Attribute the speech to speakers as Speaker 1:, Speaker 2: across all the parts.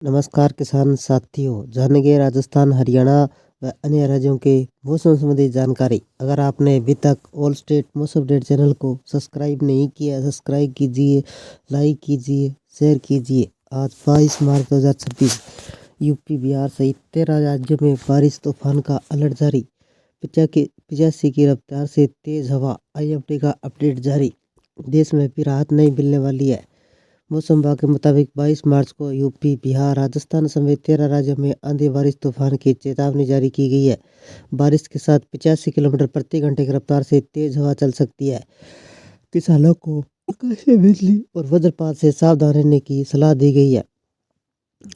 Speaker 1: नमस्कार किसान साथियों, जानेंगे राजस्थान, हरियाणा व अन्य राज्यों के मौसम संबंधी जानकारी। अगर आपने अभी तक ऑल स्टेट मौसम अपडेट चैनल को सब्सक्राइब नहीं किया, सब्सक्राइब कीजिए, लाइक कीजिए, शेयर कीजिए। आज 22 मार्च 2026 यूपी, बिहार सहित 13 राज्यों में बारिश तूफान का अलर्ट जारी। 85 की रफ्तार से तेज हवा, IMD का अपडेट जारी। देश में भी राहत नहीं मिलने वाली है। मौसम विभाग के मुताबिक 22 मार्च को यूपी, बिहार, राजस्थान समेत 13 राज्यों में आंधी बारिश तूफान की चेतावनी जारी की गई है। बारिश के साथ 85 किलोमीटर प्रति घंटे की रफ्तार से तेज हवा चल सकती है। किसानों को आकाशीय बिजली और वज्रपात से सावधान रहने की सलाह दी गई है।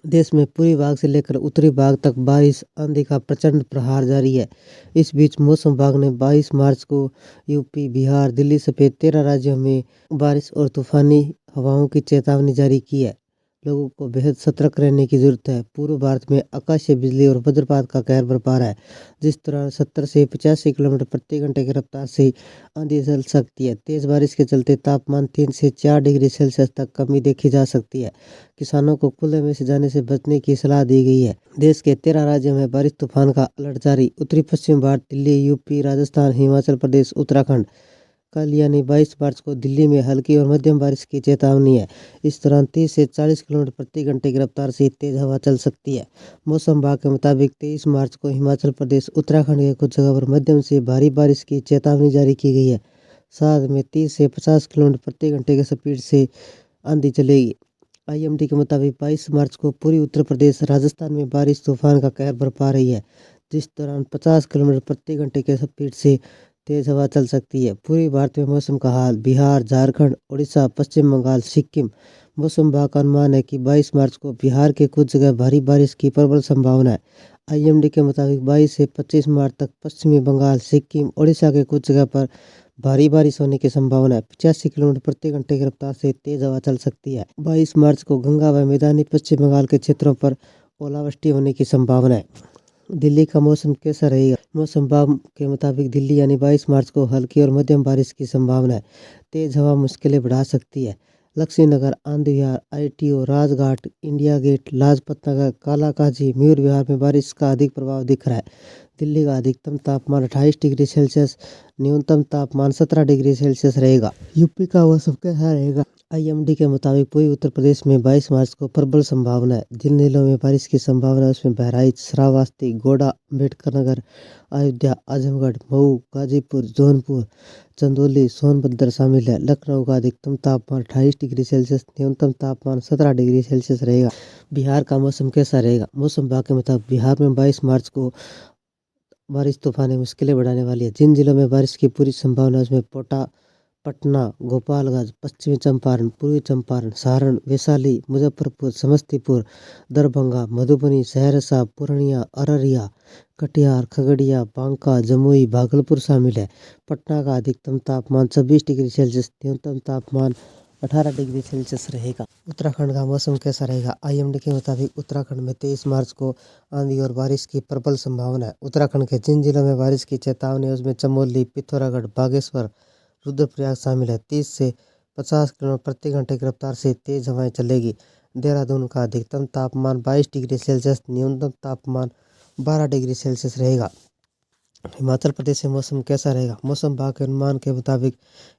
Speaker 1: देश में पूर्वी भाग से लेकर उत्तरी भाग तक बारिश आंधी का प्रचंड प्रहार जारी है। इस बीच मौसम विभाग ने 22 मार्च को यूपी, बिहार, दिल्ली समेत 13 राज्यों में बारिश और तूफानी हवाओं की चेतावनी जारी की है। लोगों को बेहद सतर्क रहने की जरूरत है। पूर्व भारत में आकाशीय बिजली और वज्रपात का कहर बरपा रहा है, जिस दौरान 70 से 85 किलोमीटर प्रति घंटे की रफ्तार से आंधी चल सकती है। तेज बारिश के चलते तापमान 3 से 4 डिग्री सेल्सियस तक कमी देखी जा सकती है। किसानों को खुले में से जाने से बचने की सलाह दी गई है। देश के 13 राज्यों में बारिश तूफान का अलर्ट जारी। उत्तरी पश्चिम भारत, दिल्ली, यूपी, राजस्थान, हिमाचल प्रदेश, उत्तराखंड। कल यानी 22 मार्च को दिल्ली में हल्की और मध्यम बारिश की चेतावनी है। इस दौरान 30 से 40 किलोमीटर प्रति घंटे की रफ्तार से तेज हवा चल सकती है। मौसम विभाग के मुताबिक 23 मार्च को हिमाचल प्रदेश, उत्तराखंड के कुछ जगह पर मध्यम से भारी बारिश की चेतावनी जारी की गई है। साथ में 30 से 50 किलोमीटर प्रति घंटे की स्पीड से आंधी चलेगी। IMD के मुताबिक 22 मार्च को पूर्वी उत्तर प्रदेश, राजस्थान में बारिश तूफान का कहर बरपा रही है, जिस दौरान 50 किलोमीटर प्रति घंटे के स्पीड से तेज हवा चल सकती है। पूर्वी भारत में मौसम का हाल। बिहार, झारखंड, उड़ीसा, पश्चिम बंगाल, सिक्किम। मौसम विभाग का अनुमान है कि 22 मार्च को बिहार के कुछ जगह भारी बारिश की प्रबल संभावना है। IMD के मुताबिक 22 से 25 मार्च तक पश्चिमी बंगाल, सिक्किम, उड़ीसा के कुछ जगह पर भारी बारिश होने की संभावना है। 85 किलोमीटर प्रति घंटे की रफ्तार से तेज हवा चल सकती है। 22 मार्च को गंगा व मैदानी पश्चिम बंगाल के क्षेत्रों पर ओलावृष्टि होने की संभावना है। दिल्ली का मौसम कैसा रहेगा? मौसम विभाग के मुताबिक दिल्ली यानी 22 मार्च को हल्की और मध्यम बारिश की संभावना है। तेज हवा मुश्किलें बढ़ा सकती है। Laxmi Nagar, Anand Vihar, ITO, Rajghat, India gate, Lajpat Nagar, Kalkaji, Mayur Vihar में बारिश का अधिक प्रभाव दिख रहा है। दिल्ली का अधिकतम तापमान 28 डिग्री सेल्सियस, न्यूनतम तापमान 17 डिग्री सेल्सियस रहेगा। यूपी का मौसम कैसा रहेगा? IMD के मुताबिक पूर्वी उत्तर प्रदेश में 22 मार्च को प्रबल संभावना है। जिन जिलों में बारिश की संभावना है उसमें बहराइच, श्रावस्ती, गोड्डा, अम्बेडकर नगर, अयोध्या, आजमगढ़, मऊ, गाजीपुर, जौनपुर, चंदौली, सोनभद्र शामिल है। लखनऊ का अधिकतम तापमान 28 डिग्री सेल्सियस, न्यूनतम तापमान 17 डिग्री सेल्सियस रहेगा। बिहार का मौसम कैसा रहेगा? मौसम विभाग के मुताबिक बिहार में 22 मार्च को बारिश तूफान मुश्किलें बढ़ाने वाली है। जिन जिलों में बारिश की पूरी संभावना है उसमें पटना, गोपालगंज, पश्चिमी चंपारण, पूर्वी चंपारण, सारण, वैशाली, मुजफ्फरपुर, समस्तीपुर, दरभंगा, मधुबनी, सहरसा, पूर्णिया, अररिया, कटिहार, खगड़िया, बांका, जमुई, भागलपुर शामिल है। पटना का अधिकतम तापमान 26 डिग्री सेल्सियस, न्यूनतम तापमान 18 डिग्री सेल्सियस रहेगा। उत्तराखंड का मौसम कैसा रहेगा? IMD के मुताबिक उत्तराखंड में 23 मार्च को आंधी और बारिश की प्रबल संभावना है। उत्तराखंड के जिन जिलों में बारिश की चेतावनी है उसमें चमोली, पिथौरागढ़, बागेश्वर, रुद्रप्रयाग शामिल है। 30 से 50 किलोमीटर प्रति घंटे की रफ्तार से तेज हवाएं चलेगी। देहरादून का अधिकतम तापमान 22 डिग्री सेल्सियस, न्यूनतम तापमान 12 डिग्री सेल्सियस रहेगा। हिमाचल प्रदेश में मौसम कैसा रहेगा? मौसम विभाग के अनुमान के मुताबिक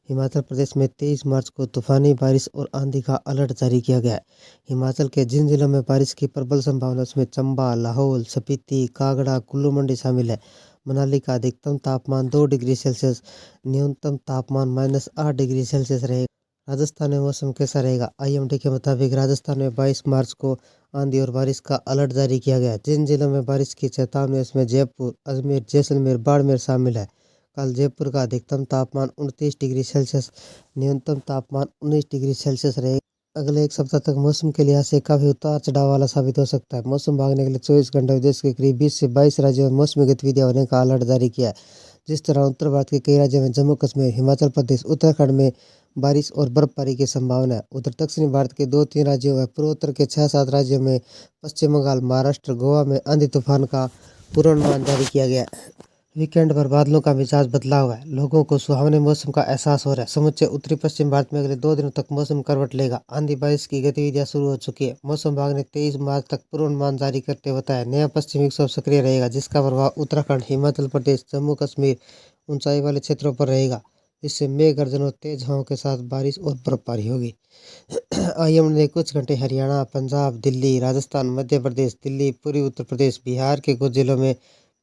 Speaker 1: हिमाचल प्रदेश में 23 मार्च को तूफानी बारिश और आंधी का अलर्ट जारी किया गया है। हिमाचल के जिन जिलों में बारिश की प्रबल संभावना उसमें चंबा, लाहौल, स्पीति, कांगड़ा, कुल्लू मंडी शामिल है। मनाली का अधिकतम तापमान 2 डिग्री सेल्सियस, न्यूनतम तापमान -8 डिग्री सेल्सियस रहेगा। राजस्थान में मौसम कैसा रहेगा? IMD के मुताबिक राजस्थान में 22 मार्च को आंधी और बारिश का अलर्ट जारी किया गया है। जिन जिलों में बारिश की चेतावनी है उसमें जयपुर, अजमेर, जैसलमेर, बाड़मेर शामिल है। कल जयपुर का अधिकतम तापमान 29 डिग्री सेल्सियस, न्यूनतम तापमान 19 डिग्री सेल्सियस रहेगा। अगले एक सप्ताह तक मौसम के लिहाज से काफी उतार चढ़ाव वाला साबित हो सकता है। मौसम विभाग ने अगले 24 घंटे में देश के करीब 20 से 22 राज्यों में मौसमी गतिविधियां होने का अलर्ट जारी किया है। जिस तरह उत्तर भारत के कई राज्यों में जम्मू कश्मीर, हिमाचल प्रदेश, उत्तराखंड में बारिश और बर्फबारी की संभावना है। उधर दक्षिणी भारत के 2-3 राज्यों व पूर्वोत्तर के 6-7 राज्यों में, पश्चिम बंगाल, महाराष्ट्र, गोवा में आंधी तूफान का पूर्वानुमान जारी किया गया है। वीकेंड पर बादलों का मिजाज बदला हुआ है। लोगों को सुहावने मौसम का एहसास हो रहा है। समूचे उत्तरी पश्चिम भारत में अगले 2 दिनों तक मौसम करवट लेगा। आंधी बारिश की गतिविधियां शुरू हो चुकी है। मौसम विभाग ने 23 मार्च तक पूर्वानुमान जारी करते बताया नया पश्चिमी विक्षोभ सक्रिय रहेगा, जिसका प्रभाव उत्तराखंड, हिमाचल प्रदेश, जम्मू कश्मीर ऊंचाई वाले क्षेत्रों पर रहेगा, जिससे मेघ गर्जन और तेज हवाओं के साथ बारिश और बर्फबारी होगी। आईएमडी ने कुछ घंटे हरियाणा, पंजाब, दिल्ली, राजस्थान, मध्य प्रदेश, दिल्ली, पूर्वी उत्तर प्रदेश, बिहार के कुछ जिलों में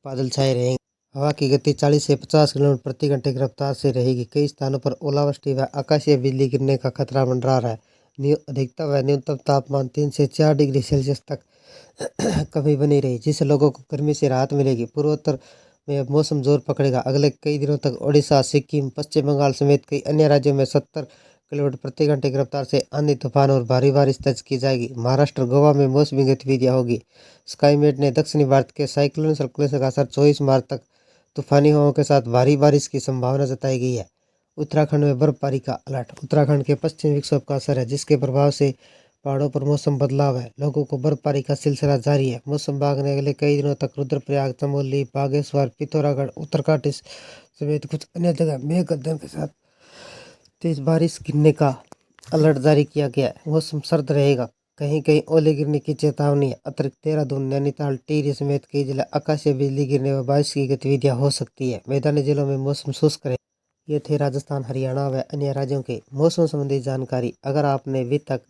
Speaker 1: बादल छाए रहेंगे। हवा की गति 40 से 50 किलोमीटर प्रति घंटे की रफ्तार से रहेगी। कई स्थानों पर ओलावृष्टि व आकाशीय बिजली गिरने का खतरा मंडरा रहा है। अधिकतम व न्यूनतम तापमान 3 से 4 डिग्री सेल्सियस तक कमी बनी रही, जिससे लोगों को गर्मी से राहत मिलेगी। पूर्वोत्तर में अब मौसम जोर पकड़ेगा। अगले कई दिनों तक ओडिशा, सिक्किम, पश्चिम बंगाल समेत कई अन्य राज्यों में 70 किलोमीटर प्रति घंटे की रफ्तार से आंधी, तूफान और भारी बारिश दर्ज की जाएगी। महाराष्ट्र, गोवा में मौसमी गतिविधियां होगी। स्काईमेट ने दक्षिणी भारत के साइक्लोन सर्कुलेशन का असर 24 मार्च तक तूफानी हवाओं के साथ भारी बारिश की संभावना जताई गई है। उत्तराखंड में बर्फबारी का अलर्ट। उत्तराखंड के पश्चिमी विक्षोभ का असर है, जिसके प्रभाव से पहाड़ों पर मौसम बदलाव है। लोगों को बर्फबारी का सिलसिला जारी है। मौसम विभाग ने अगले कई दिनों तक रुद्रप्रयाग, चमोली, बागेश्वर, पिथौरागढ़, उत्तरकाशी समेत कुछ अन्य जगह मेघ गर्जन के साथ तेज बारिश गिरने का अलर्ट जारी किया गया है। मौसम सर्द रहेगा। कहीं कहीं ओले गिरने की चेतावनी है। अतिरिक्त देहरादून, नैनीताल, टिहरी समेत कई जिला आकाशीय बिजली गिरने व बारिश की गतिविधियां हो सकती है। मैदानी जिलों में मौसम शुष्क रहे। ये थे राजस्थान, हरियाणा व अन्य राज्यों के मौसम संबंधी जानकारी। अगर आपने अभी तक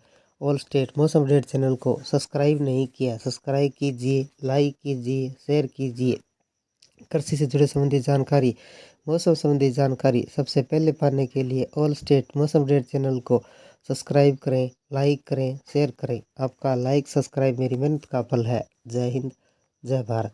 Speaker 1: ऑल स्टेट मौसम अपडेट चैनल को सब्सक्राइब नहीं किया, सब्सक्राइब कीजिए, लाइक कीजिए, शेयर कीजिए। कृषि से जुड़े संबंधी जानकारी, मौसम संबंधी जानकारी सबसे पहले पाने के लिए ऑल स्टेट मौसम अपडेट चैनल को सब्सक्राइब करें, लाइक करें, शेयर करें। आपका लाइक, सब्सक्राइब मेरी मेहनत का फल है। जय हिंद, जय भारत।